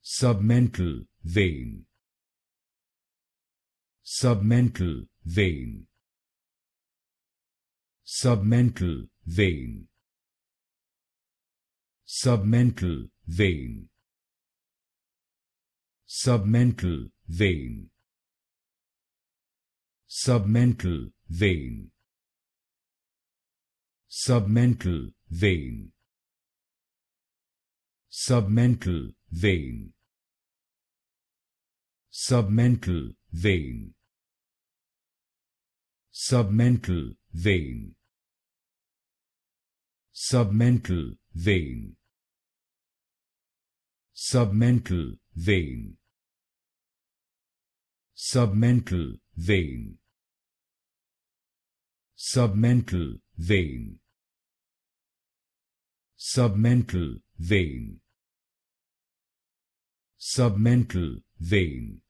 Submental vein. Submental vein. Submental vein. Submental vein. Submental vein. Submental vein. Submental vein. Submental vein. Submental vein. Submental vein. Submental vein. Submental vein. Submental vein. Submental vein. Submental vein. Submental vein.